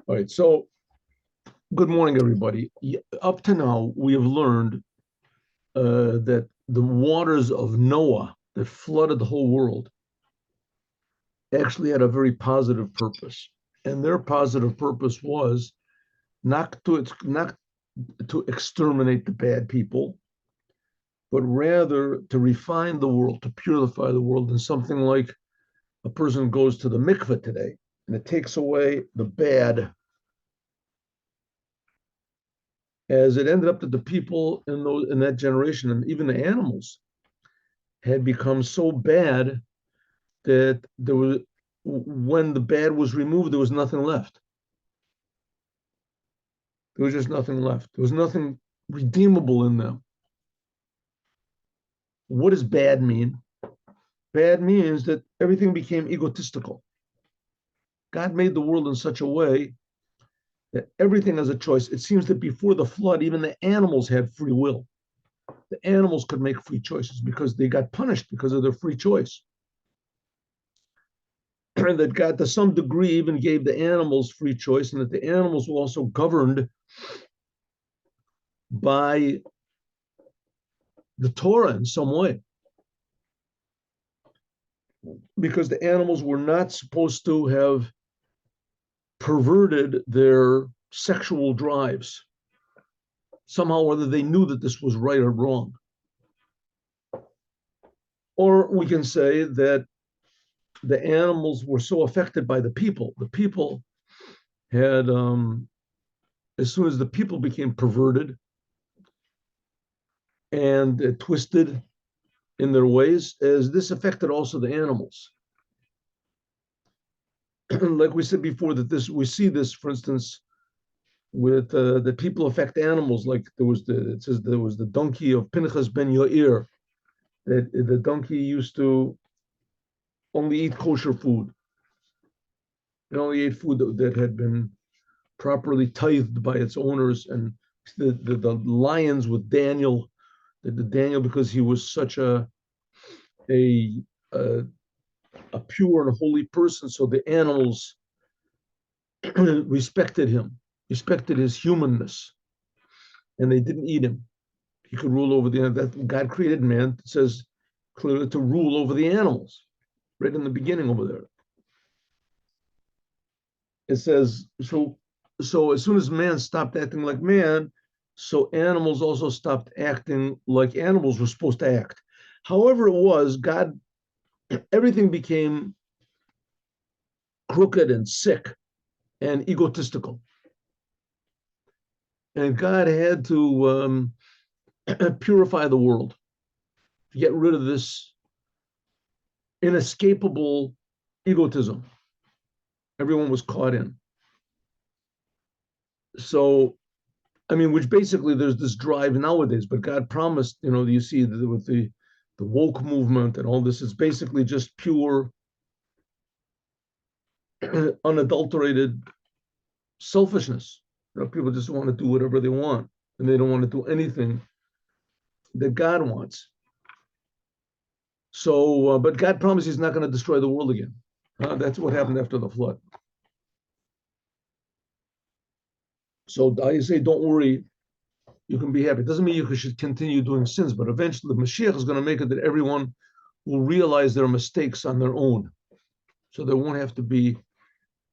All right, so good morning, everybody. Up to now, we have learned that the waters of Noah that flooded the whole world actually had a very positive purpose. And their positive purpose was not to exterminate the bad people, but rather to refine the world, to purify the world. And something like a person goes to the mikveh today, and it takes away the bad, as it ended up that the people in that generation and even the animals had become so bad that there was, when the bad was removed, there was nothing left. There was just nothing left. There was nothing redeemable in them. What does bad mean? Bad means that everything became egotistical. God made the world in such a way that everything has a choice. It seems that before the flood, even the animals had free will. The animals could make free choices because they got punished because of their free choice. That God, to some degree, even gave the animals free choice, and that the animals were also governed by the Torah in some way, because the animals were not supposed to have perverted their sexual drives somehow, whether they knew that this was right or wrong. Or we can say that the animals were so affected by the people. The people had, as soon as the people became perverted and twisted in their ways, as this affected also the animals. Like we said before, that this we see this, for instance, with the people affect animals. Like it says there was the donkey of Pinchas ben Yair, that the donkey used to only eat kosher food. It only ate food that had been properly tithed by its owners. And the lions with Daniel, the Daniel, because he was such a a, a pure and holy person, so the animals respected him, respected his humanness, and they didn't eat him. He could rule over the that God created man. It says clearly to rule over the animals, right in the beginning over there. It says so. So as soon as man stopped acting like man, so animals also stopped acting like animals were supposed to act. However, it was God. Everything became crooked and sick and egotistical, and God had to purify the world to get rid of this inescapable egotism everyone was caught in. So, I mean, which basically there's this drive nowadays, but God promised, you see with the woke movement and all this, it's basically just pure, unadulterated selfishness. People just want to do whatever they want, and they don't want to do anything that God wants. So, but God promised He's not going to destroy the world again. That's what happened after the flood. So I say, don't worry, you can be happy. It doesn't mean you should continue doing sins, but eventually the Mashiach is going to make it that everyone will realize their mistakes on their own. So there won't have to be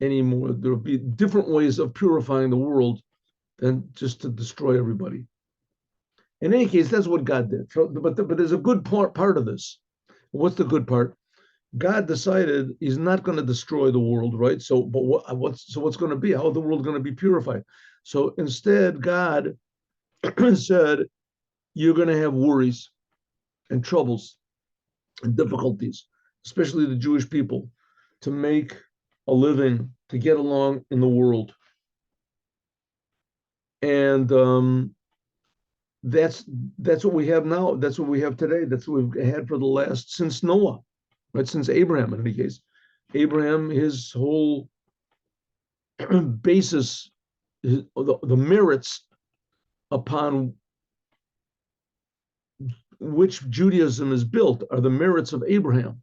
any more. There will be different ways of purifying the world than just to destroy everybody. In any case, that's what God did. So, but there's a good part of this. What's the good part? God decided He's not going to destroy the world, right? So, but what's going to be? How is the world going to be purified? So instead, God said, you're going to have worries and troubles and difficulties, especially the Jewish people, to make a living, to get along in the world. And that's what we have now. That's what we have today. That's what we've had for the last, since Noah, right? Since Abraham, in any case. Abraham, his whole basis, the merits upon which Judaism is built are the merits of Abraham.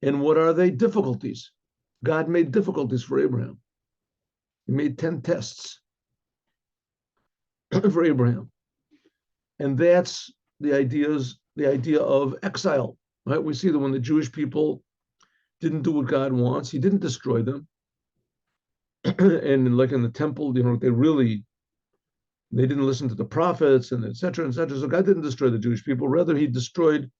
And what are they? Difficulties. God made difficulties for Abraham. He made 10 tests for Abraham. And that's the idea of exile, right? We see that when the Jewish people didn't do what God wants, he didn't destroy them. And like in the temple, they didn't listen to the prophets and et cetera, et cetera. So God didn't destroy the Jewish people. Rather, he destroyed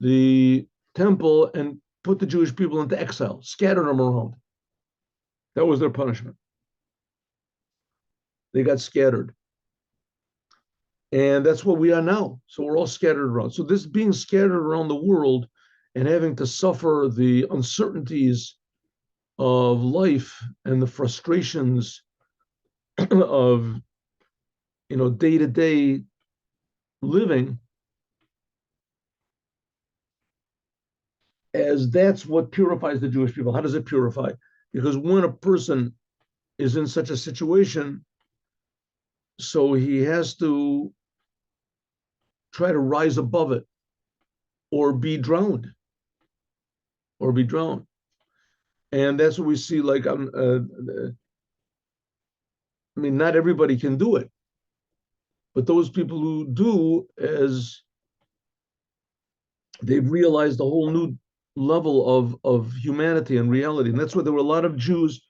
the temple and put the Jewish people into exile, scattered them around. That was their punishment. They got scattered. And that's what we are now. So we're all scattered around. So this being scattered around the world and having to suffer the uncertainties of life and the frustrations of day-to-day living, as that's what purifies the Jewish people. How does it purify? Because when a person is in such a situation, so he has to try to rise above it or be drowned. And that's what we see, like, not everybody can do it, but those people who do, as they've realized a whole new level of humanity and reality. And that's why there were a lot of Jews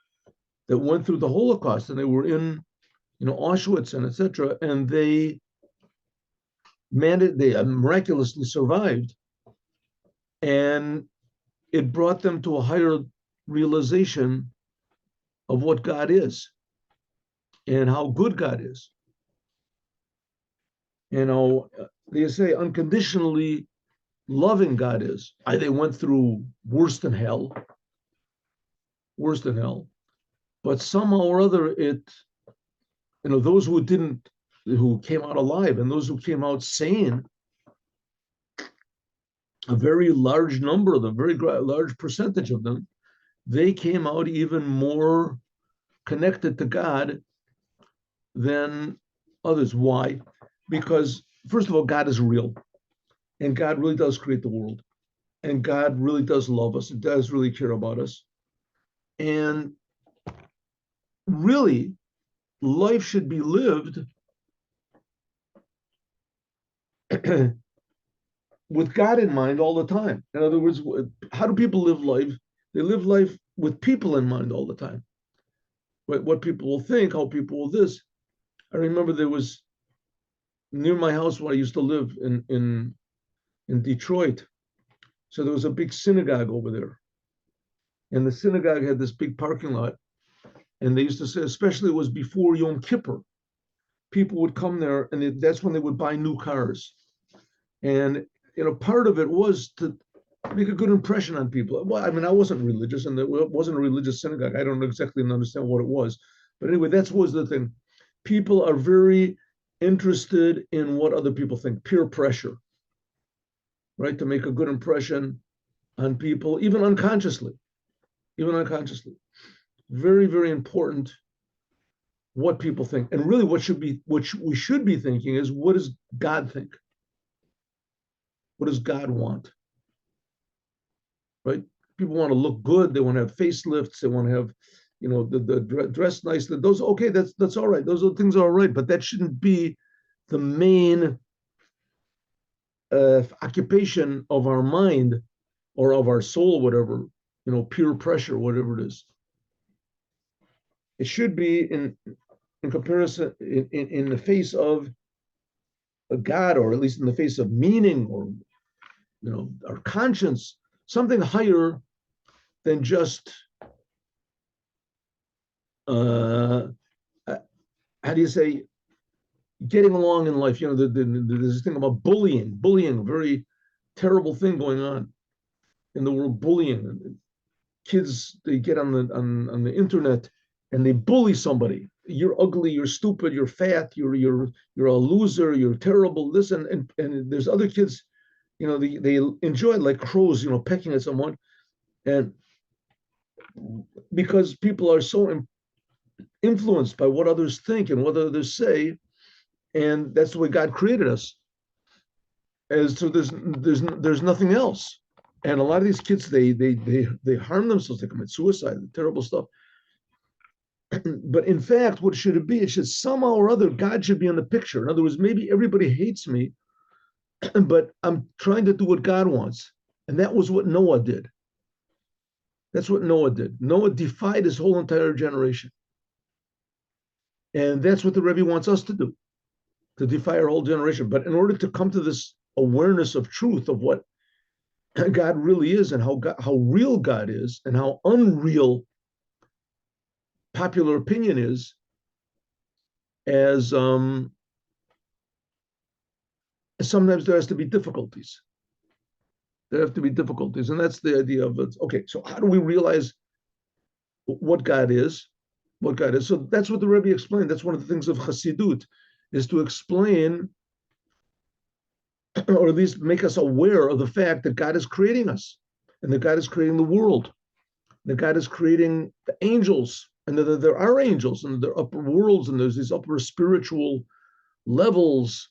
that went through the Holocaust, and they were in, Auschwitz and etc. And they miraculously survived, and it brought them to a higher realization of what God is and how good God is. They say unconditionally loving God is. They went through worse than hell, but somehow or other those who came out alive and those who came out sane, a very large number of them, very large percentage of them, they came out even more connected to God than others. Why? Because, first of all, God is real, and God really does create the world, and God really does love us, and does really care about us. And really, life should be lived with God in mind all the time. In other words, how do people live life? They live life with people in mind all the time. What people will think, how people will this. I remember there was, near my house where I used to live in Detroit, so there was a big synagogue over there. And the synagogue had this big parking lot. And they used to say, especially it was before Yom Kippur, people would come there, and that's when they would buy new cars. And part of it was to make a good impression on people. Well, I wasn't religious, and it wasn't a religious synagogue. I don't exactly understand what it was. But anyway, that was the thing. People are very interested in what other people think, peer pressure, right? To make a good impression on people, even unconsciously. Very, very important what people think. And really what we should be thinking is, what does God think? What does God want? Right? People want to look good. They want to have facelifts. They want to have, the dress nicely. Those, okay, that's all right. Those are things all right, but that shouldn't be the main occupation of our mind or of our soul, whatever, peer pressure, whatever it is. It should be in comparison, in the face of a God, or at least in the face of meaning, or our conscience, something higher than just how do you say, getting along in life. There's this thing about bullying, a very terrible thing going on in the world. Bullying. Kids, they get on the internet and they bully somebody. You're ugly, you're stupid, you're fat, you're a loser, you're terrible. This and there's other kids, they enjoy it like crows, pecking at someone. And because people are so influenced by what others think and what others say, and that's the way God created us. As so, there's nothing else. And a lot of these kids, they harm themselves, they commit suicide, terrible stuff. But in fact, what should it be? It should somehow or other, God should be in the picture. In other words, maybe everybody hates me, but I'm trying to do what God wants. And that was what Noah did. That's what Noah did. Noah defied his whole entire generation. And that's what the Rebbe wants us to do, to defy our whole generation. But in order to come to this awareness of truth of what God really is and how real God is and how unreal popular opinion is, as sometimes there has to be difficulties. There have to be difficulties, and that's the idea of it. Okay, so how do we realize what God is? What God is? So that's what the Rebbe explained. That's one of the things of Chassidut, is to explain, or at least make us aware of the fact that God is creating us, and that God is creating the world, that God is creating the angels, and that there are angels, and there are upper worlds, and there's these upper spiritual levels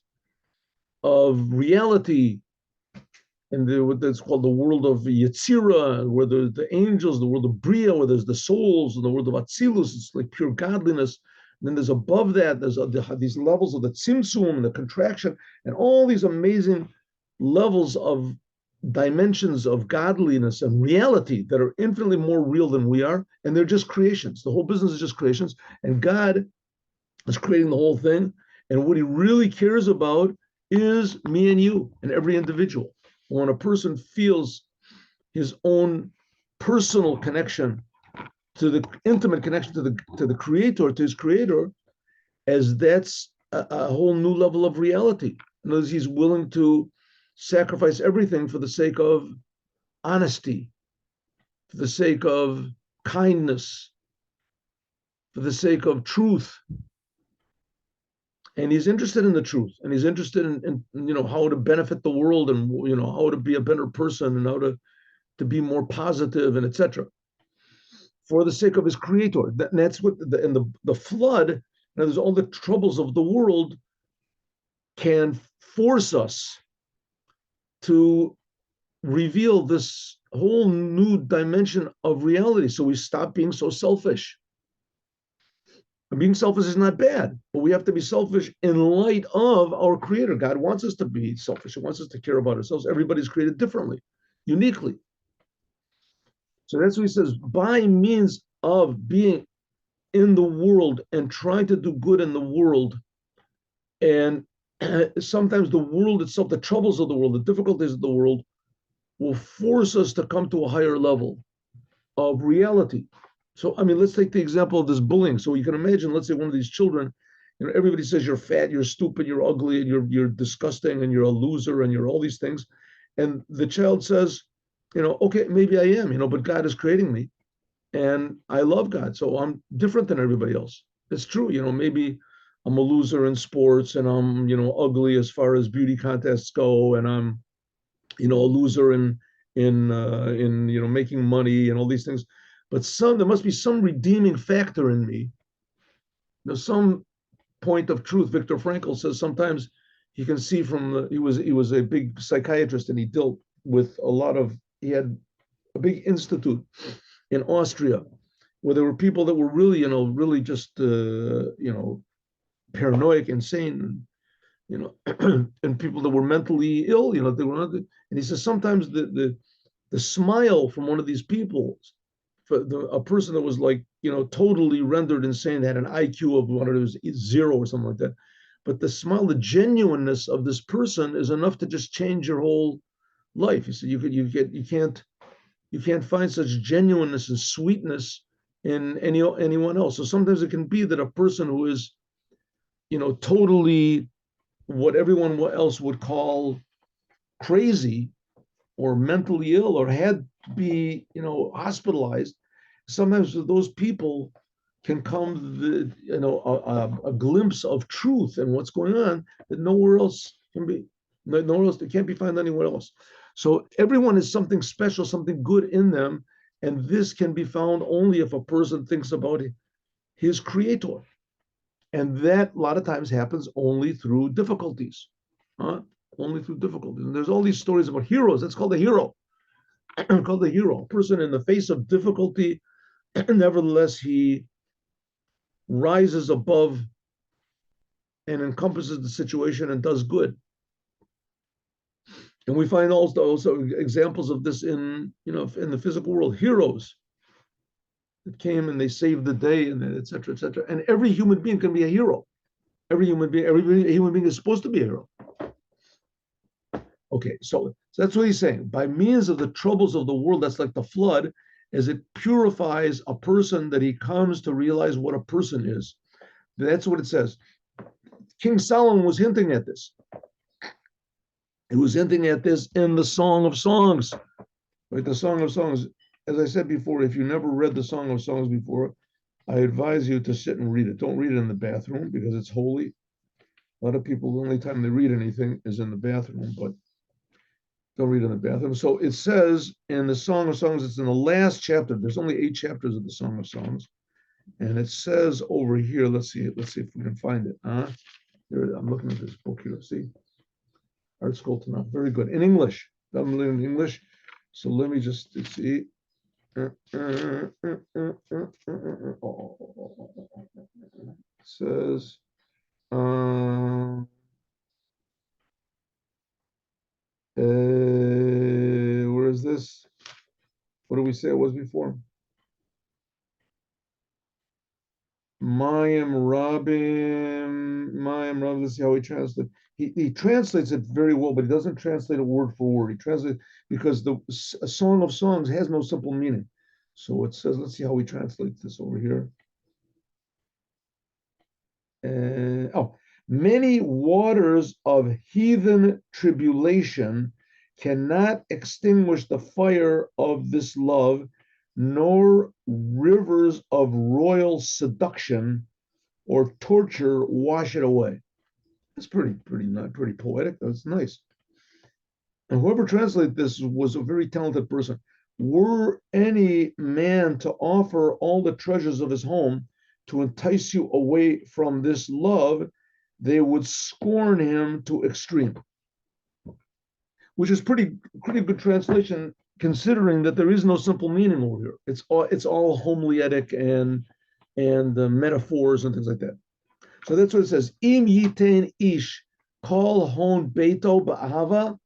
of reality, and what that's called the world of Yetzirah, where there's the angels, the world of Bria, where there's the souls, and the world of Atzilus, it's like pure godliness. And then there's above that, there's these levels of the Tzimtzum and the contraction, and all these amazing levels of dimensions of godliness and reality that are infinitely more real than we are, and they're just creations. The whole business is just creations, and God is creating the whole thing. And what he really cares about is me and you and every individual. When a person feels his own personal connection to the intimate connection to the creator, to his creator, as that's a whole new level of reality. In other words, he's willing to sacrifice everything for the sake of honesty, for the sake of kindness, for the sake of truth. And he's interested in the truth, and he's interested in how to benefit the world, and how to be a better person, and how to be more positive, and etc. For the sake of his creator. That's what the flood. Now, there's all the troubles of the world can force us to reveal this whole new dimension of reality. So we stop being so selfish. And being selfish is not bad, but we have to be selfish in light of our creator. God wants us to be selfish. He wants us to care about ourselves. Everybody's created differently, uniquely. So that's what he says, by means of being in the world and trying to do good in the world. And sometimes the world itself, the troubles of the world, the difficulties of the world will force us to come to a higher level of reality. So, I mean, let's take the example of this bullying. So you can imagine, let's say one of these children, everybody says you're fat, you're stupid, you're ugly, and you're disgusting, and you're a loser, and you're all these things. And the child says, okay, maybe I am, but God is creating me, and I love God, so I'm different than everybody else. It's true, maybe I'm a loser in sports, and I'm, ugly as far as beauty contests go, and I'm, a loser in making money and all these things. But there must be some redeeming factor in me. Some point of truth. Viktor Frankl says sometimes he can see he was a big psychiatrist, and he dealt with he had a big institute in Austria where there were people that were really, really just, paranoid, insane, and people that were mentally ill, they were not. And he says sometimes the smile from one of these people, a person that was like, totally rendered insane, had an IQ of what it was 0 or something like that. But the smile, the genuineness of this person is enough to just change your whole life. You see, you can't find such genuineness and sweetness in anyone else. So sometimes it can be that a person who is, totally what everyone else would call crazy or mentally ill or had to be, hospitalized. Sometimes those people can come, a glimpse of truth and what's going on that nowhere else can be. Nowhere else, it can't be found anywhere else. So everyone has something special, something good in them, and this can be found only if a person thinks about his creator. And that a lot of times happens only through difficulties. Only through difficulties. And there's all these stories about heroes. That's called a hero. Called the hero. A person in the face of difficulty, nevertheless, he rises above and encompasses the situation and does good. And we find also examples of this in the physical world. Heroes that came and they saved the day, and et cetera, et cetera. And every human being can be a hero. Every human being is supposed to be a hero. Okay, so that's what he's saying. By means of the troubles of the world, that's like the flood, as it purifies a person, that he comes to realize what a person is. That's what it says. King Solomon was hinting at this. He was hinting at this in the Song of Songs. Right, the Song of Songs. As I said before, if you never read the Song of Songs before, I advise you to sit and read it. Don't read it in the bathroom because it's holy. A lot of people, the only time they read anything is in the bathroom, but don't read in the bathroom. So it says in the Song of Songs, it's in the last chapter. There's only 8 chapters of the Song of Songs. And it says over here, let's see if we can find it. Here, I'm looking at this book here. See? Art School Tanakh. Very good. In English. I'm learning English. So let me just see. It says, where is this? What did we say it was before? Mayim Rabim, let's see how he translates. He translates it very well, but he doesn't translate it word for word. He translates because a Song of Songs has no simple meaning. So it says, let's see how he translates this over here. Many waters of heathen tribulation cannot extinguish the fire of this love, nor rivers of royal seduction or torture wash it away. That's pretty poetic. That's nice. And whoever translated this was a very talented person. Were any man to offer all the treasures of his home to entice you away from this love, they would scorn him to extreme. Which is pretty good translation, considering that there is no simple meaning over here. It's all homiletic and metaphors and things like that. So that's what it says. Im yitain ish kol hon beito ba'ahava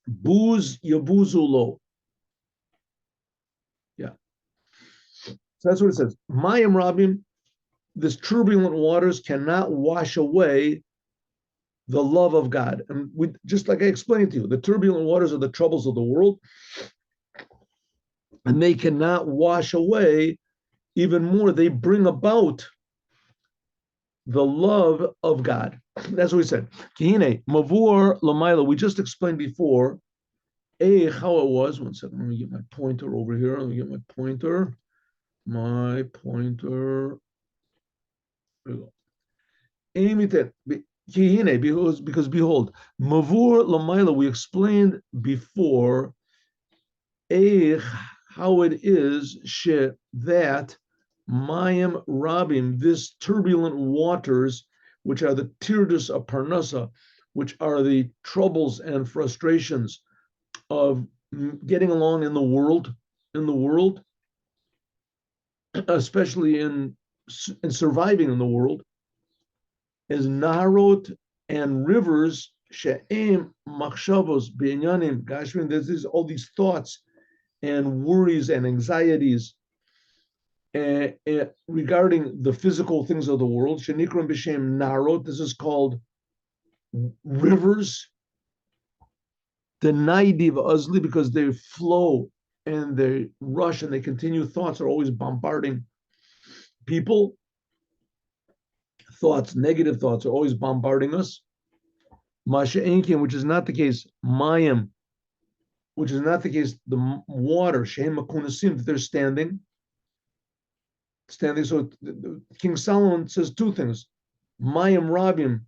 buz yabuzulo. Yeah. So that's what it says. Mayim Rabim, this turbulent waters cannot wash away the love of God. And just like I explained to you, the turbulent waters are the troubles of the world, and they cannot wash away even more. They bring about the love of God. That's what we said. Kihine, Mavur Lamaila, we just explained before how it was. One second, let me get my pointer over here. Let me get my pointer. There we go. Because behold, Mavur Lamaila, we explained before how it is that Mayim Rabim, this turbulent waters, which are the tirdas of Parnasa, which are the troubles and frustrations of getting along in the world, especially in surviving in the world, is Naharot and rivers, She'em Machshavos B'inyanim Gashmin. There's all these thoughts and worries and anxieties regarding the physical things of the world. Shenikram B'Shem Naharot. This is called rivers. The Naidiv Azli, because they flow and they rush and they continue. Thoughts are always bombarding people. Thoughts, negative thoughts, are always bombarding us. Masha Enkin, which is not the case. Mayim, which is not the case. The water, Shehem Makunasim, that they're standing. So King Solomon says 2 things. Mayim Rabim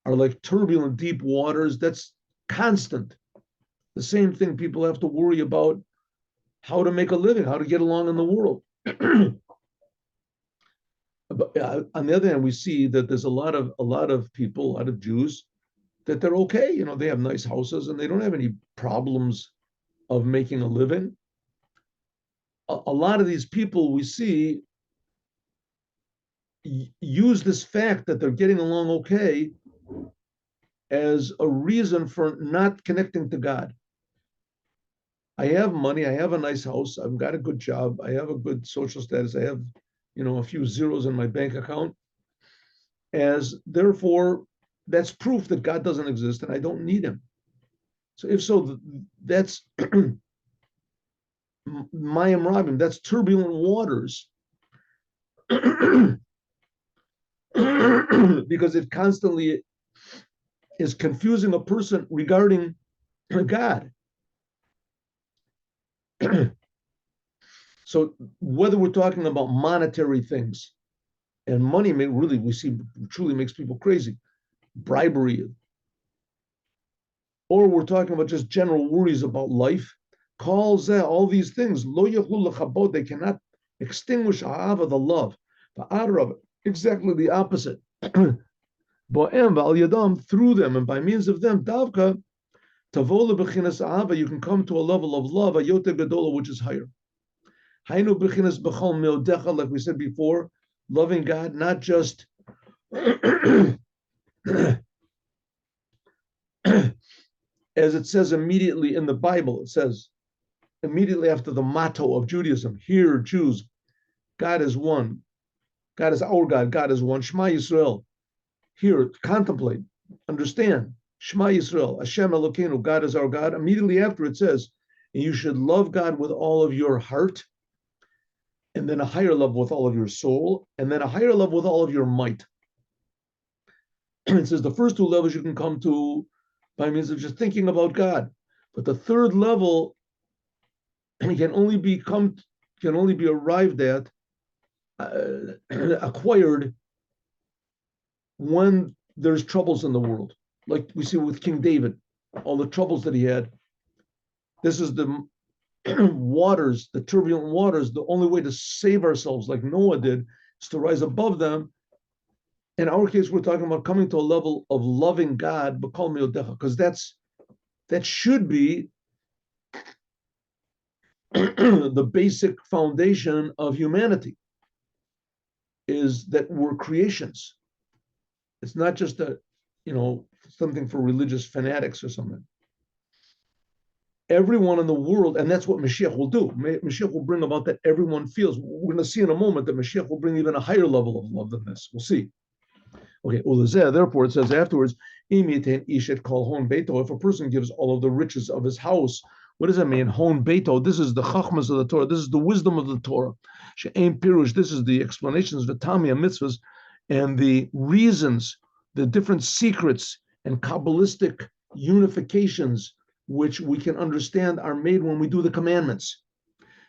are like turbulent, deep waters. That's constant. The same thing people have to worry about how to make a living, how to get along in the world. But on the other hand, we see that there's a lot of people, a lot of Jews, that they're okay. They have nice houses and they don't have any problems of making a living. A lot of these people we see use this fact that they're getting along okay as a reason for not connecting to God. I have money, I have a nice house, I've got a good job, I have a good social status, I have, a few zeros in my bank account. As therefore, that's proof that God doesn't exist and I don't need him. So if so, that's Mayim Rabim, that's turbulent waters. Because it constantly is confusing a person regarding God. So whether we're talking about monetary things, and money we see truly makes people crazy, bribery, or we're talking about just general worries about life, all these things, they cannot extinguish the love, exactly the opposite. Through them and by means of them, davka, you can come to a level of love, which is higher. Like we said before, loving God, not just as it says immediately in the Bible, it says immediately after the motto of Judaism, hear Jews, God is one. God is our God. God is one. Shema Yisrael. Hear, contemplate, understand. Shema Yisrael. Hashem Elokeinu. God is our God. Immediately after it says, and you should love God with all of your heart, and then a higher love with all of your soul, and then a higher love with all of your might. It says the first two levels you can come to by means of just thinking about God. But the third level can only be arrived at, acquired when there's troubles in the world. Like we see with King David, all the troubles that he had. This is the waters, the turbulent waters. The only way to save ourselves, like Noah did, is to rise above them. In our case, we're talking about coming to a level of loving God, because that should be the basic foundation of humanity, is that we're creations. It's not just something for religious fanatics or something. Everyone in the world, and that's what Mashiach will do. Mashiach will bring about that everyone feels. We're going to see in a moment that Mashiach will bring even a higher level of love than this. We'll see. Okay, therefore it says afterwards, if a person gives all of the riches of his house, what does that mean? Hon beito. This is the chachmas of the Torah. This is the wisdom of the Torah. She'ein pirush. This is the explanations of the Tamia mitzvahs and the reasons, the different secrets and Kabbalistic unifications which we can understand are made when we do the commandments.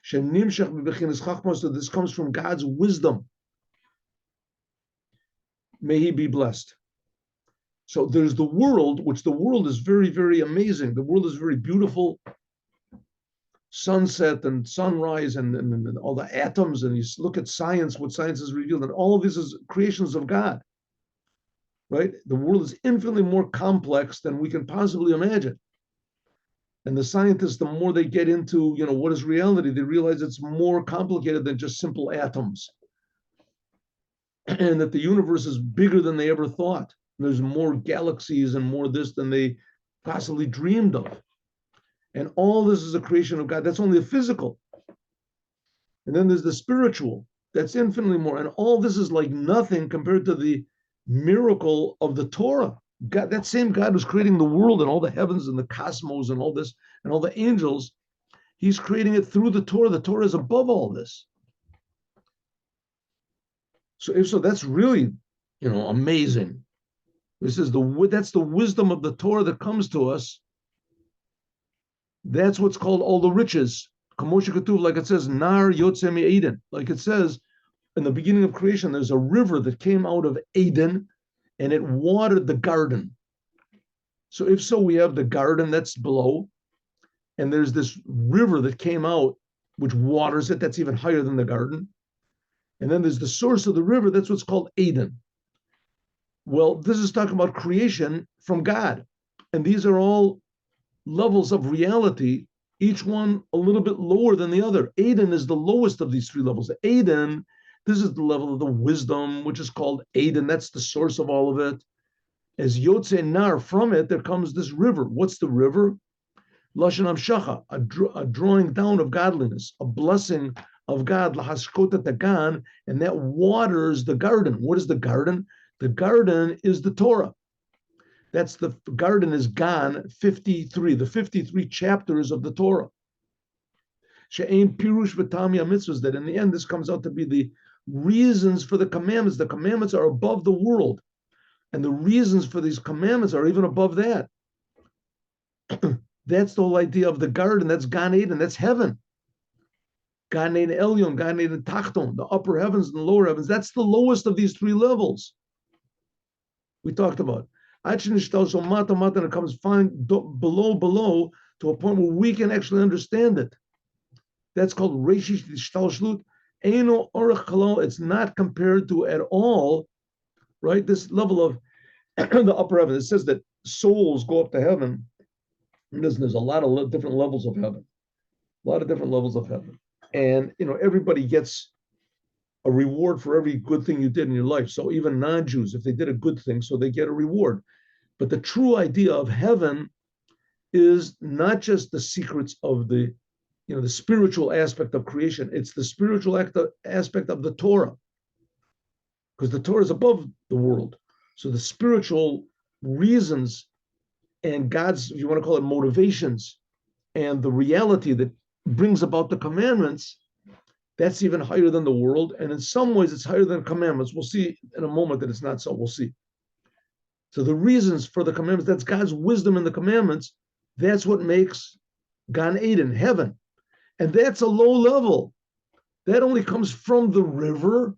So this comes from God's wisdom. May he be blessed. So there's the world, which the world is very, very amazing. The world is very beautiful. Sunset and sunrise and all the atoms, and you look at science, what science has revealed, and all of this is creations of God, right? The world is infinitely more complex than we can possibly imagine. And the scientists, the more they get into, what is reality, they realize it's more complicated than just simple atoms. And that the universe is bigger than they ever thought. There's more galaxies and more this than they possibly dreamed of. And all this is a creation of God. That's only the physical. And then there's the spiritual. That's infinitely more. And all this is like nothing compared to the miracle of the Torah. God, that same God who's creating the world and all the heavens and the cosmos and all this and all the angels, he's creating it through the Torah. The Torah is above all this. So that's really, amazing. This is that's the wisdom of the Torah that comes to us. That's what's called all the riches. Like it says, Nar Yotze Eden. Like it says, in the beginning of creation, there's a river that came out of Eden, and it watered the garden. So if so, we have the garden that's below, and there's this river that came out, which waters it. That's even higher than the garden. And then there's the source of the river. That's what's called Eden. Well, this is talking about creation from God. And these are all levels of reality, each one a little bit lower than the other. Eden is the lowest of these three levels. Eden This is the level of the wisdom, which is called Aden. That's the source of all of it. As Yotze Nar, from it, there comes this river. What's the river? Lashon Amshacha, a drawing down of godliness, a blessing of God, Lahaskota Tagan, and that waters the garden. What is the garden? The garden is the Torah. That's the garden is Gan 53, the 53 chapters of the Torah. She'ain Pirush V'Tamya Mitzvahs, that in the end, this comes out to be the reasons for the commandments. The commandments are above the world, and the reasons for these commandments are even above that. That's the whole idea of the garden. That's Gan Eden. That's heaven. Gan Eden Elyon, Gan Eden Tachton, the upper heavens and the lower heavens. That's the lowest of these three levels we talked about. And it comes below to a point where we can actually understand it. That's called Reishish Shtalshlut. Eino Orach Kalal. It's not compared to at all, right? This level of the upper heaven. It says that souls go up to heaven. There's a lot of different levels of heaven. A lot of different levels of heaven. And, everybody gets a reward for every good thing you did in your life. So even non-Jews, if they did a good thing, so they get a reward. But the true idea of heaven is not just the secrets of the spiritual aspect of creation. It's the spiritual aspect of the Torah, because the Torah is above the world. So the spiritual reasons and God's, if you want to call it, motivations, and the reality that brings about the commandments, that's even higher than the world. And in some ways, it's higher than commandments. We'll see in a moment that it's not so. We'll see. So the reasons for the commandments, that's God's wisdom in the commandments. That's what makes Gan Eden, heaven. And that's a low level. That only comes from the river.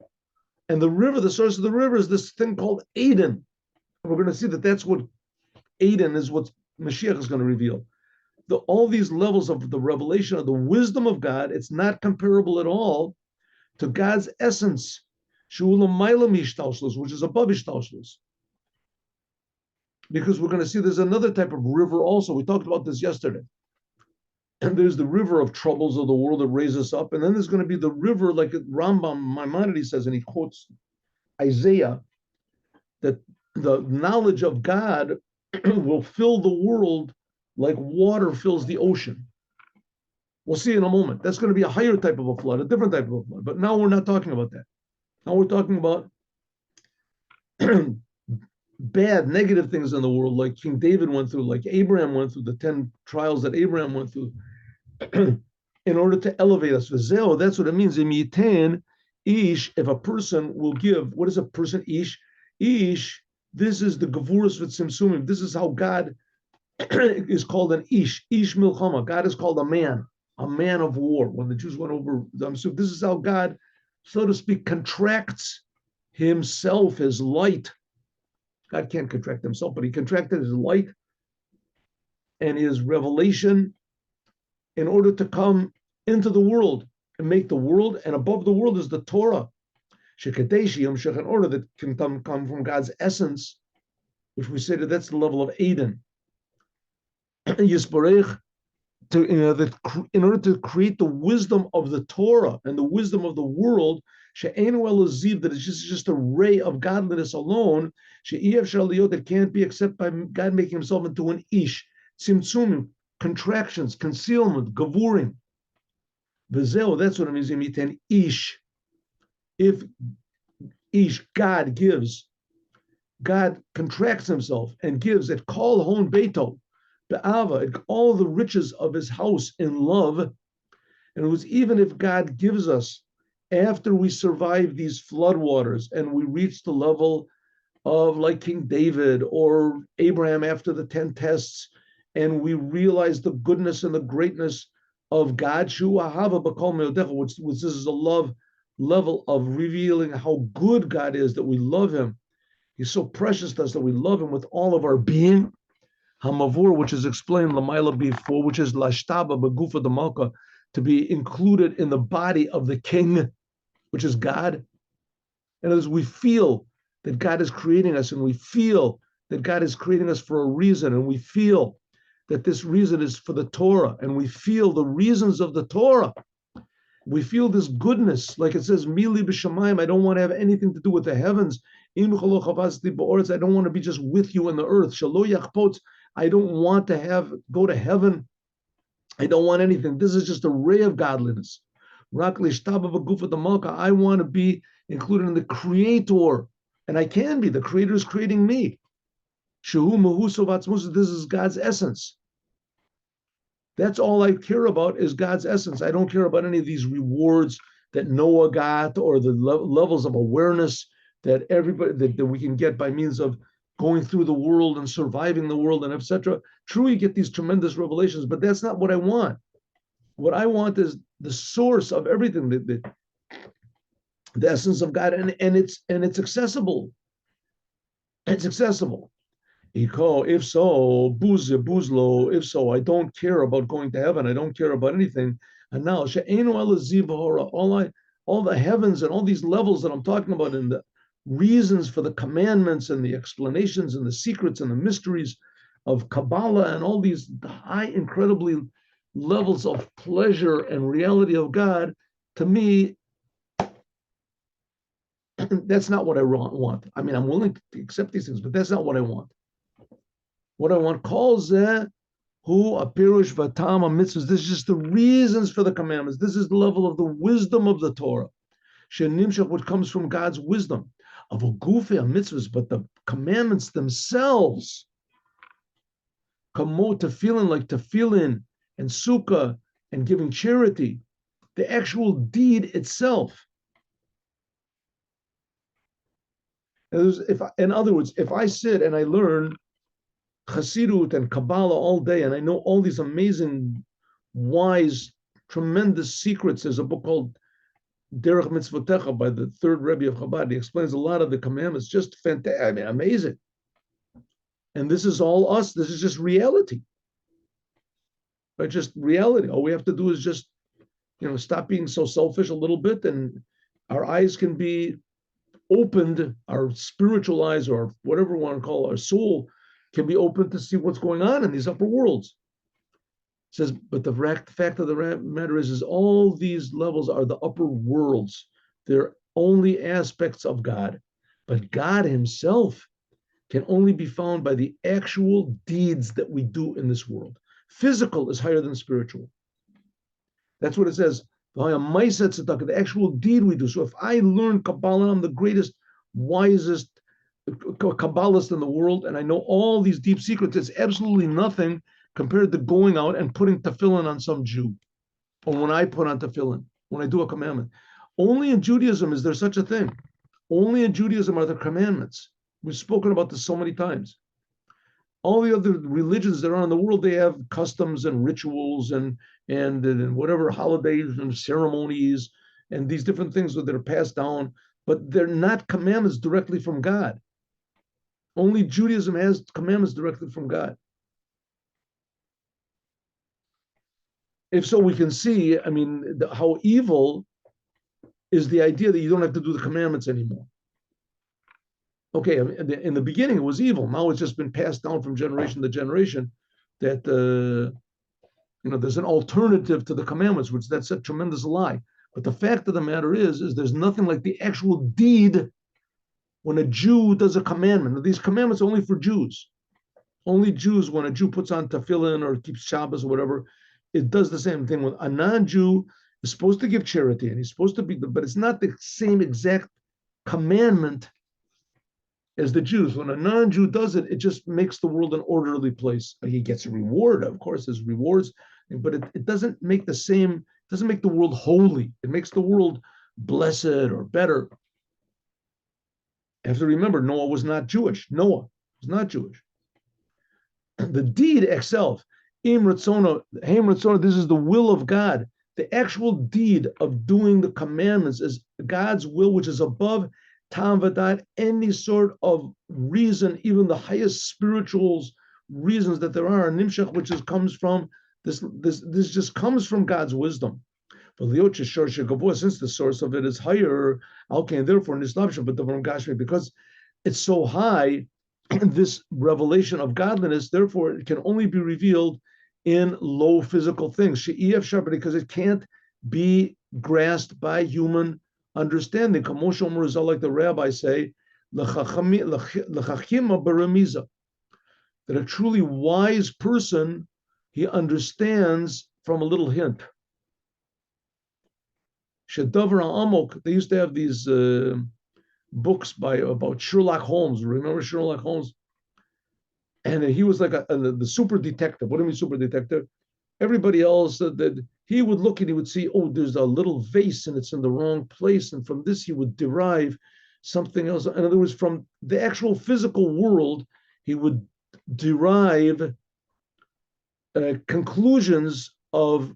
And the river, the source of the river, is this thing called Eden. And we're going to see that that's what Eden is, what Mashiach is going to reveal. All these levels of the revelation of the wisdom of God, it's not comparable at all to God's essence, which is above Ishtalshlus. Because we're going to see there's another type of river also. We talked about this yesterday. And there's the river of troubles of the world that raise us up. And then there's going to be the river, like Rambam Maimonides says, and he quotes Isaiah, that the knowledge of God will fill the world like water fills the ocean. We'll see in a moment. That's going to be a higher type of a flood, a different type of a flood. But now we're not talking about that. Now we're talking about bad, negative things in the world, like King David went through, like Abraham went through, the 10 trials that Abraham went through, in order to elevate us. That's what it means. Ish, if a person will give, what is a person? Ish, this is the Gevurus V'Tzimtzumim. This is how God is called an Ish Milchama. God is called a man of war. When the Jews went over, this is how God, so to speak, contracts himself, his light. God can't contract himself, but he contracted his light and his revelation in order to come into the world and make the world, and above the world is the Torah. In order that can come from God's essence, which we say that's the level of Eden. Yisbarech, in order to create the wisdom of the Torah and the wisdom of the world, that is just a ray of godliness alone, that can't be except by God making himself into an ish, tzimtzumim, contractions, concealment, gavurim. V'zeo, that's what it means, imitan ish. If ish, God gives, God contracts himself and gives at kol hon beito, be'ava, all the riches of his house in love. And it was even if God gives us, after we survive these floodwaters and we reach the level of like King David or Abraham after the 10 tests, and we realize the goodness and the greatness of God, which this is a love level of revealing how good God is, that we love him. He's so precious to us that we love him with all of our being. Hamavur, which is explained Lamaila before, which is Lashtaba Bagufa the Malka, to be included in the body of the king, which is God. And as we feel that God is creating us, and we feel that God is creating us for a reason, and we feel that this reason is for the Torah, and we feel the reasons of the Torah, We feel this goodness, like it says, Mili b'shamayim, I don't want to have anything to do with the heavens. I don't want to be just with you in the earth. I don't want to go to heaven. I don't want anything. This is just a ray of godliness. I want to be included in the creator, and I can be. The creator is creating me. This is God's essence. That's all I care about is God's essence. I don't care about any of these rewards that Noah got or the levels of awareness that everybody that we can get by means of going through the world and surviving the world and etc. True, you get these tremendous revelations, but that's not what I want. What I want is the source of everything, the essence of God, and it's accessible. It's accessible. If so, buzlo. If so, I don't care about going to heaven. I don't care about anything. And now, all the heavens and all these levels that I'm talking about, and the reasons for the commandments and the explanations and the secrets and the mysteries of Kabbalah and all these high, incredibly levels of pleasure and reality of God, to me, that's not what I want. I mean, I'm willing to accept these things, but that's not what I want. What I want calls who a pirush vatam mitzvahs. This is just the reasons for the commandments. This is the level of the wisdom of the Torah. Shenimshach, what comes from God's wisdom. Of a gufe mitzvahs, but the commandments themselves, kamo tefillin, like tefillin and sukkah and giving charity, the actual deed itself. In other words, if I sit and I learn Chassidut and Kabbalah all day, and I know all these amazing, wise, tremendous secrets. There's a book called Derech Mitzvotecha by the third Rebbe of Chabad. He explains a lot of the commandments, just fantastic. I mean, amazing. And this is all us. This is just reality. Right? Just reality. All we have to do is just, stop being so selfish a little bit, and our eyes can be opened, our spiritual eyes, or whatever we want to call it, our soul can be open to see what's going on in these upper worlds. It says, but the fact of the matter is all these levels are the upper worlds. They're only aspects of God. But God himself can only be found by the actual deeds that we do in this world. Physical is higher than spiritual. That's what it says. The actual deed we do. So if I learn Kabbalah, I'm the greatest, wisest Kabbalist in the world, and I know all these deep secrets. It's absolutely nothing compared to going out and putting tefillin on some Jew, or when I put on tefillin, when I do a commandment. Only in Judaism is there such a thing. Only in Judaism are there commandments. We've spoken about this so many times. All the other religions that are in the world, they have customs and rituals and whatever holidays and ceremonies and these different things that are passed down, but they're not commandments directly from God. Only Judaism has commandments directly from God. If so, we can see, how evil is the idea that you don't have to do the commandments anymore. Okay, in the beginning it was evil. Now it's just been passed down from generation to generation that there's an alternative to the commandments, which that's a tremendous lie. But the fact of the matter is there's nothing like the actual deed when a Jew does a commandment. These commandments are only for Jews. Only Jews, when a Jew puts on tefillin or keeps Shabbos or whatever, it does the same thing. When a non-Jew is supposed to give charity, and he's supposed to be, but it's not the same exact commandment as the Jews. When a non-Jew does it, it just makes the world an orderly place. He gets a reward, of course, there's rewards, but it doesn't make the world holy. It makes the world blessed or better. You have to remember, Noah was not Jewish. Noah was not Jewish. The deed itself, im ratzona, heim ratzona, this is the will of God. The actual deed of doing the commandments is God's will, which is above tam v'dat, any sort of reason, even the highest spirituals reasons that there are, nimshach, which comes from this just comes from God's wisdom. Since the source of it is higher, okay, and therefore because it's so high, this revelation of godliness, therefore it can only be revealed in low physical things. Because it can't be grasped by human understanding. Kamosha Umar, like the rabbis say, l'chachima baramiza, that a truly wise person, he understands from a little hint. Shedavar Amok, they used to have these books about Sherlock Holmes. Remember Sherlock Holmes? And he was like the super detective. What do you mean super detective? Everybody else that he would look and he would see, oh, there's a little vase and it's in the wrong place. And from this, he would derive something else. In other words, from the actual physical world, he would derive conclusions of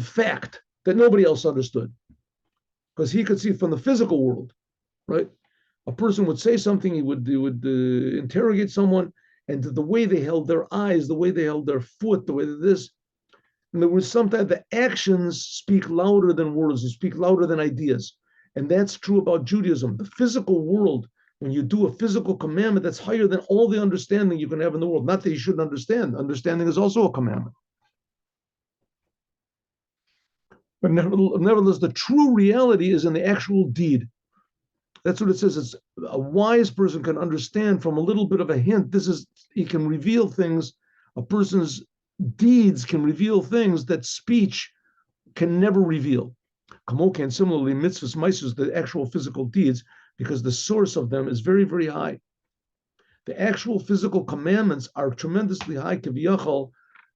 fact that nobody else understood. Because he could see from the physical world, right? A person would say something, he would interrogate someone, and the way they held their eyes, the way they held their foot, the way that this, and there was sometimes the actions speak louder than words, they speak louder than ideas. And that's true about Judaism. The physical world, when you do a physical commandment, that's higher than all the understanding you can have in the world. Not that you shouldn't understand. Understanding is also a commandment. But nevertheless, the true reality is in the actual deed. That's what it says. It's a wise person can understand from a little bit of a hint. He can reveal things. A person's deeds can reveal things that speech can never reveal. Kamokan, similarly, mitzvahs, maisus, the actual physical deeds, because the source of them is very, very high. The actual physical commandments are tremendously high. Kaviyachal,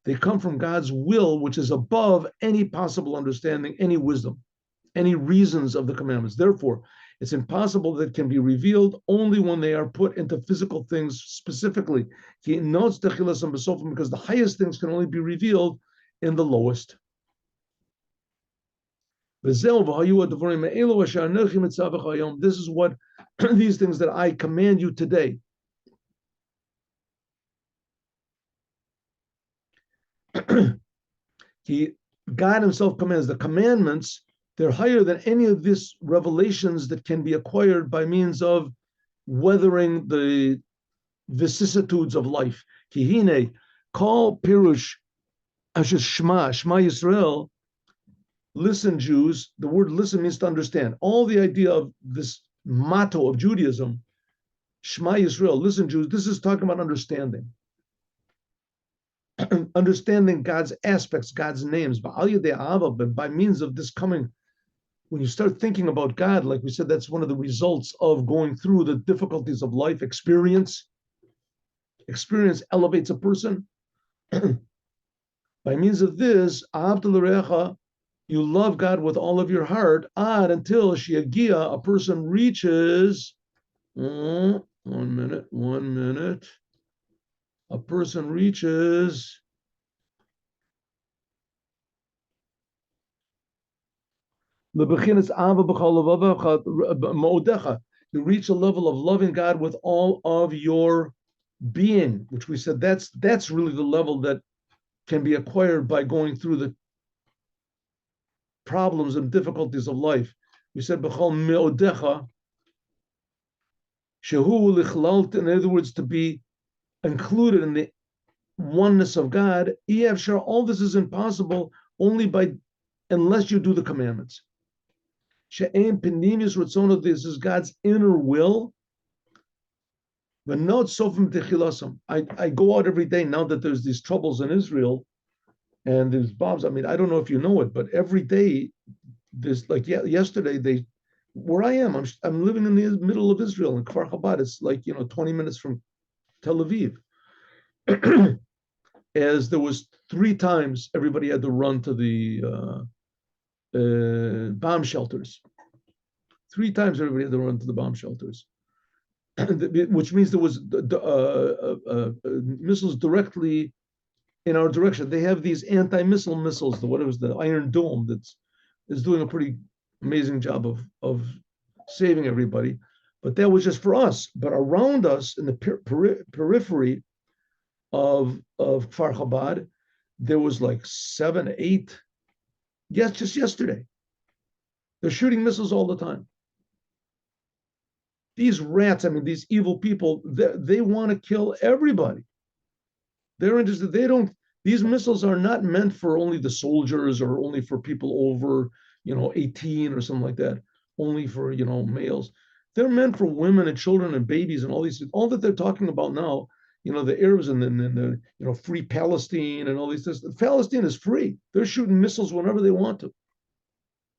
they come from God's will, which is above any possible understanding, any wisdom, any reasons of the commandments. Therefore, it's impossible that can be revealed only when they are put into physical things specifically. He notes the chilas and besofim because the highest things can only be revealed in the lowest. This is what these things that I command you today. God himself commands. The commandments, they're higher than any of these revelations that can be acquired by means of weathering the vicissitudes of life. Kihine, call Pirush, Shema Yisrael, listen, Jews. The word listen means to understand. All the idea of this motto of Judaism, Shema Yisrael, listen, Jews, this is talking about understanding. Understanding God's aspects, God's names, but by means of this coming, when you start thinking about God, like we said, that's one of the results of going through the difficulties of life. Experience elevates a person. By means of this, you love God with all of your heart, until Shiagia, a person reaches, one minute. A person reaches you reach a level of loving God with all of your being, which we said that's really the level that can be acquired by going through the problems and difficulties of life. We said b'chol me'odecha, shehu lichlalt, in other words, to be included in the oneness of God. All this is impossible only unless you do the commandments. She'ein penimius ratzona, this is God's inner will. But not sofim techilasam. I go out every day now that there's these troubles in Israel and there's bombs. I mean, I don't know if you know it, but every day there's yesterday where I am, I'm living in the middle of Israel in Kfar Chabad. It's 20 minutes from Tel Aviv. As there was 3 times everybody had to run to the bomb shelters. 3 times everybody had to run to the bomb shelters, which means there was missiles directly in our direction. They have these anti-missile missiles, the Iron Dome, is doing a pretty amazing job of saving everybody. But that was just for us. But around us in the periphery of Kfar Chabad, there was like 7, 8. Yes, just yesterday. They're shooting missiles all the time. These rats, these evil people, they want to kill everybody. They're interested. These missiles are not meant for only the soldiers or only for people over 18 or something like that, only for, males. They're meant for women and children and babies and all that they're talking about now, the Arabs and then the, free Palestine and all these things. Palestine is free. They're shooting missiles whenever they want to.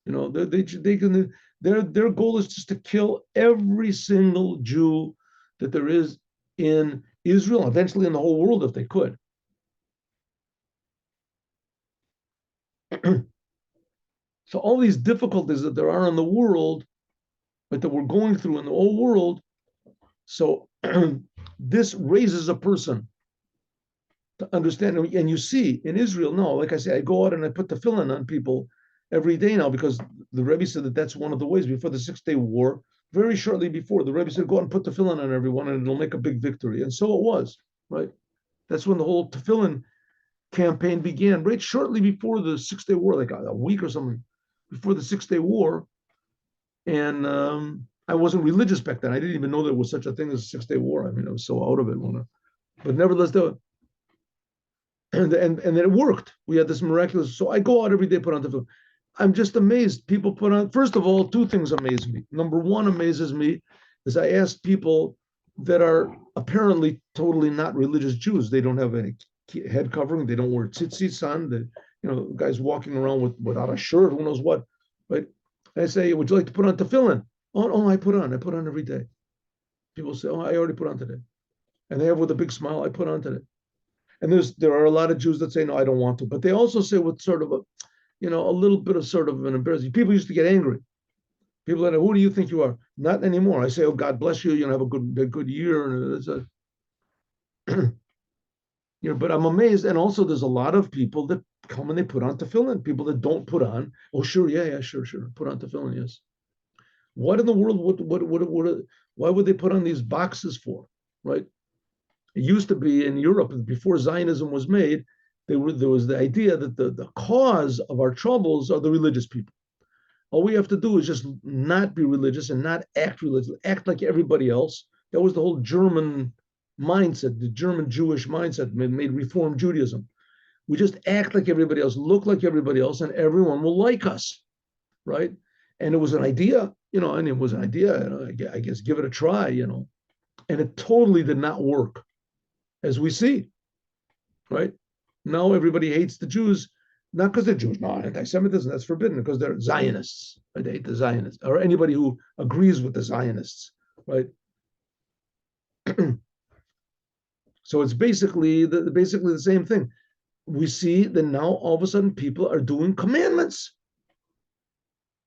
They can, their goal is just to kill every single Jew that there is in Israel, eventually in the whole world if they could. So all these difficulties that there are in the world, but that we're going through in the whole world, so this raises a person to understand. And you see in Israel now, like I say, I go out and I put the tefillin on people every day now, because the Rebbe said that that's one of the ways. Before the 6-day war, very shortly before, the Rebbe said, go out and put the tefillin on everyone and it'll make a big victory. And so it was, right? That's when the whole tefillin campaign began, right shortly before the 6-day war, like a week or something before the 6-day war. And I wasn't religious back then. I didn't even know there was such a thing as a 6-day war. I mean, I was so out of it. But nevertheless, and then it worked. We had this miraculous. So I go out every day, put on the film. I'm just amazed. People put on. First of all, two things amaze me. Number one amazes me is I ask people that are apparently totally not religious Jews. They don't have any head covering. They don't wear tzitzits on. Guys walking around without a shirt. Who knows what? But I say, would you like to put on tefillin? Oh, I put on every day. People say, oh, I already put on today. And they have with a big smile, I put on today. And there are a lot of Jews that say, no, I don't want to. But they also say with sort of a little bit of sort of an embarrassment. People used to get angry. People that, who do you think you are? Not anymore. I say, oh, God bless you. Have a good year. And it's but I'm amazed. And also there's a lot of people that come and they put on tefillin. People that don't put on, oh, sure, yeah, sure. Put on tefillin, yes. What in the world, why would they put on these boxes for, right? It used to be in Europe, before Zionism was made, there was the idea that the cause of our troubles are the religious people. All we have to do is just not be religious and not act religious, act like everybody else. That was the whole German mindset, the German Jewish mindset made Reform Judaism. We just act like everybody else, look like everybody else, and everyone will like us, right? And it was an idea, and it was an idea, I guess, give it a try, and it totally did not work, as we see, right? Now everybody hates the Jews, not because they're Jews. No, anti-Semitism, that's forbidden, because they're Zionists. Right? They hate the Zionists, or anybody who agrees with the Zionists, right? So it's basically the same thing. We see that now all of a sudden people are doing commandments.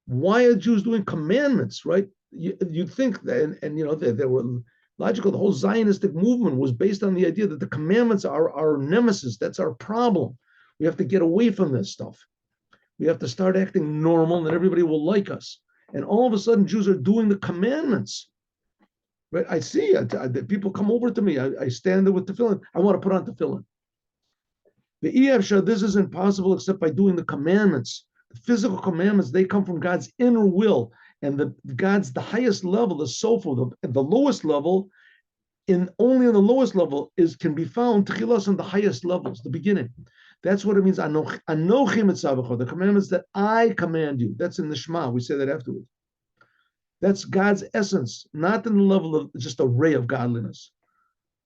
Why are Jews doing commandments, right? You'd think that, and they were logical. The whole Zionistic movement was based on the idea that the commandments are our nemesis. That's our problem. We have to get away from this stuff. We have to start acting normal, and then everybody will like us. And all of a sudden, Jews are doing the commandments. Right? I see people come over to me. I stand there with tefillin. I want to put on tefillin. The EFSHA, this is impossible except by doing the commandments. The physical commandments, they come from God's inner will. And the highest level, the sofa, the lowest level, only in the lowest level can be found techilas in the highest levels, the beginning. That's what it means. Anochi mitzavecha, the commandments that I command you. That's in the Shema. We say that afterwards. That's God's essence, not in the level of just a ray of godliness.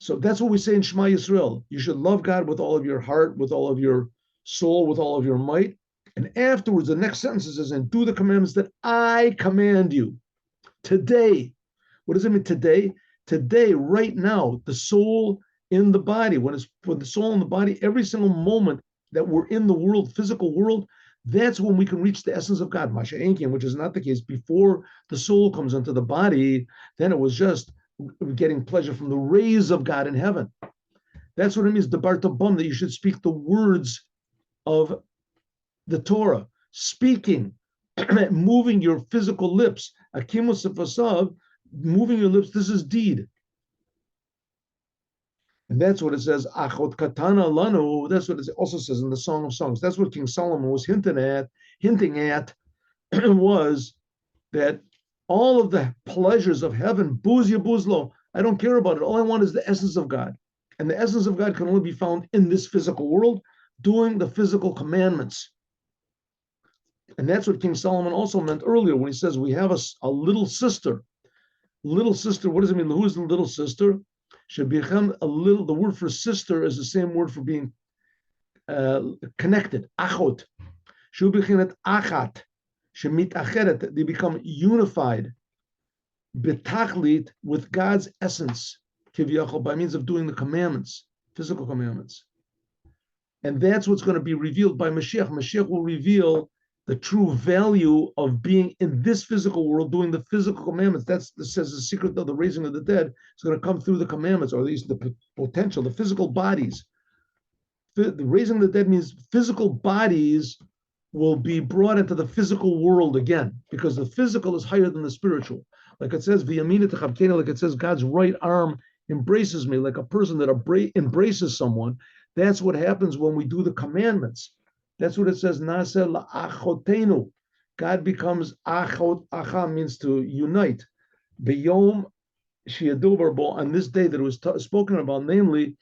So that's what we say in Shema Yisrael. You should love God with all of your heart, with all of your soul, with all of your might. And afterwards, the next sentence says, and do the commandments that I command you today. What does it mean today? Today, right now, the soul in the body, when the soul in the body, every single moment that we're in the world, physical world, that's when we can reach the essence of God, Masha Enkian, which is not the case. Before the soul comes into the body, then it was just getting pleasure from the rays of God in heaven. That's what it means, Debar Tabam, that you should speak the words of the Torah, speaking, moving your physical lips, Akimus Fasav, moving your lips, this is deed. And that's what it says, Achot Katana Lanu, that's what it also says in the Song of Songs. That's what King Solomon was hinting at was that all of the pleasures of heaven, buzya buzlo, I don't care about it. All I want is the essence of God. And the essence of God can only be found in this physical world, doing the physical commandments. And that's what King Solomon also meant earlier when he says we have a little sister. Little sister, what does it mean? Who is the little sister? Should become a little, the word for sister is the same word for being connected. Achot. Should become achat. Shemit acheret. They become unified. Betachlit, with God's essence. Kiviyachol, by means of doing the commandments, physical commandments. And that's what's going to be revealed by Mashiach. Mashiach will reveal the true value of being in this physical world, doing the physical commandments. That says the secret of the raising of the dead is going to come through the commandments, or at least the potential, the physical bodies. The raising of the dead means physical bodies will be brought into the physical world again, because the physical is higher than the spiritual. Like it says, v'yamina techabkeni, like it says, God's right arm embraces me, like a person that embraces someone. That's what happens when we do the commandments. That's what it says, Nase la'achotenu. God becomes achot, acha means to unite. B'yom shi'adu barbo, on this day that it was spoken about, namely,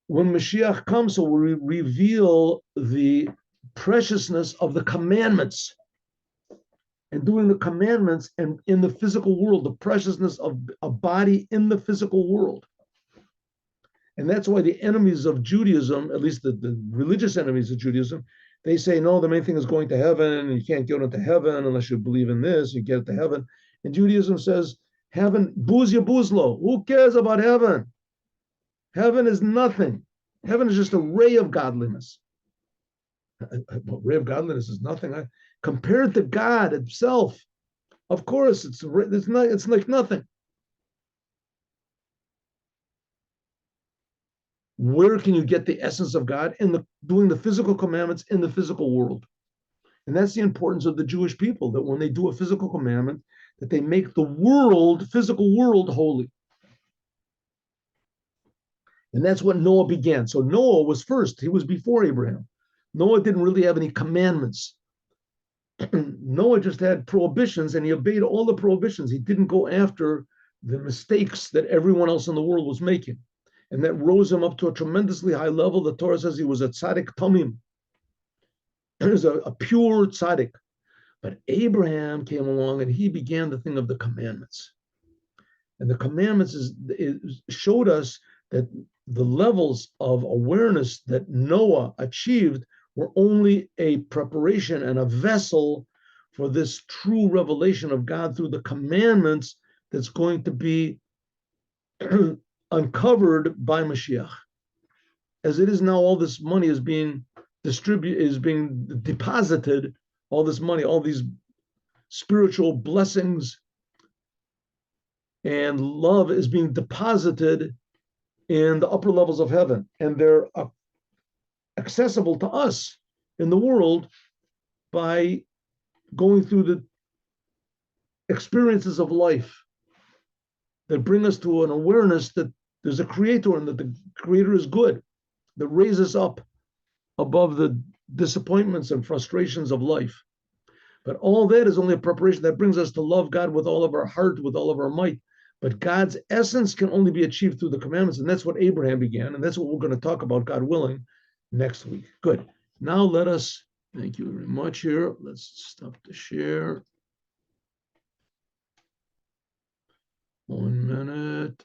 when Mashiach comes, so we reveal the preciousness of the commandments and doing the commandments and in the physical world, the preciousness of a body in the physical world. And that's why the enemies of Judaism, at least the religious enemies of Judaism, they say, no, the main thing is going to heaven, and you can't get into heaven unless you believe in this, you get to heaven. And Judaism says, heaven, buz ya buzlo. Who cares about heaven? Heaven is nothing. Heaven is just a ray of godliness. A ray of godliness is nothing. Compared to God itself, of course, it's like nothing. Where can you get the essence of God? Doing the physical commandments in the physical world. And that's the importance of the Jewish people, that when they do a physical commandment, that they make the physical world, holy. And that's what Noah began. So Noah was first. He was before Abraham. Noah didn't really have any commandments. Noah just had prohibitions, and he obeyed all the prohibitions. He didn't go after the mistakes that everyone else in the world was making. And that rose him up to a tremendously high level. The Torah says he was a tzaddik tamim. He was a pure tzaddik. But Abraham came along and he began the thing of the commandments. And the commandments showed us that the levels of awareness that Noah achieved were only a preparation and a vessel for this true revelation of God through the commandments that's going to be uncovered by Mashiach. As it is now, all this money is being deposited, all this money, all these spiritual blessings and love is being deposited in the upper levels of heaven, and they're accessible to us in the world by going through the experiences of life that bring us to an awareness that there's a creator and that the creator is good, that raises up above the disappointments and frustrations of life. But all that is only a preparation that brings us to love God with all of our heart, with all of our might. But God's essence can only be achieved through the commandments. And that's what Abraham began. And that's what we're going to talk about, God willing, next week. Good. Now let us, thank you very much here. Let's stop the share. 1 minute.